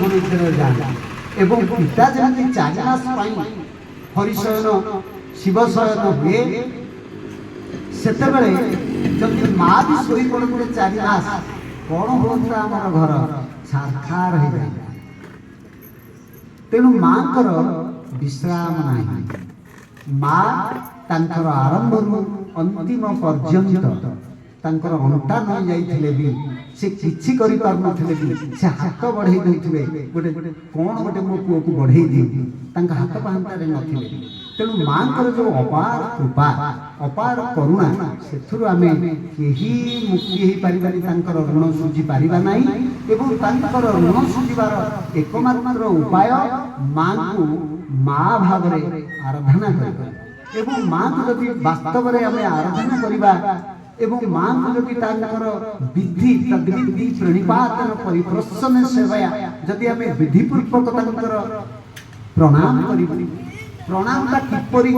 ଯୋଗନିଦ୍ରାରେ ଯାଆନ୍ତି ଏବଂ ପିତା ଯେମିତି 4 ମାସ ପାଇଁ ହରିଶୟନ ଶିବଶୟନ ହୁଏ ସେତେବେଳେ ଯଦି ମା ବି ଶୋଇ ପଡ଼ନ୍ତେ 4 ମାସ କ'ଣ ହୁଅନ୍ତା ଆମର ଘର ଛାରଖାର ହେଇଯାନ୍ତା। ତେଣୁ ମାଙ୍କର ବିଶ୍ରାମ ନାହିଁ। ମା ତାଙ୍କର ଆରମ୍ଭରୁ ଅନ୍ତିମ ପର୍ଯ୍ୟନ୍ତ ତାଙ୍କର ଅଣ୍ଟା ନ ଯାଇଥିଲେ ବି ସେ କିଛି କରିପାରୁନଥିଲେ ବି ସେ ହାତ ବଢ଼େଇ ଦେଉଥିବେ ଗୋଟେ କ'ଣ ଗୋଟେ ମୋ ପୁଅକୁ ବଢ଼େଇ ଦିଅନ୍ତି ତାଙ୍କ ହାତ ପାହାନ୍ତାରେ ନଥିଲେ। ତେଣୁ ମାଙ୍କର ଯେଉଁ ଅପାର କୃପା ଅପାର କରୁଣା ସେଥିରୁ ଆମେ କେହି ମୁକ୍ତି ହେଇପାରିବାନି, ତାଙ୍କର ଋଣ ଶୁଝି ପାରିବା ନାହିଁ। ଏବଂ ତାଙ୍କର ଋଣ ଶୁଝିବାର ଏକମାତ୍ର ଉପାୟ ମାଙ୍କୁ ମା ଭାବରେ ଆରାଧନା କରିବା ଏବଂ ମାଙ୍କୁ ଯଦି ବାସ୍ତବରେ ଆମେ ଆରାଧନା କରିବା ଏବଂ ମାଙ୍କୁ ଯଦି ତାଙ୍କର ବିଧି ତଦ୍ବିଧି ପ୍रणिपातन परिप्रश्न सेवया ଯଦି ଆମେ ବିଧିପୂର୍ବକ ତାଙ୍କର ପ୍ରଣାମ କରିବୁ, ପ୍ରଣାମଟା କିପରି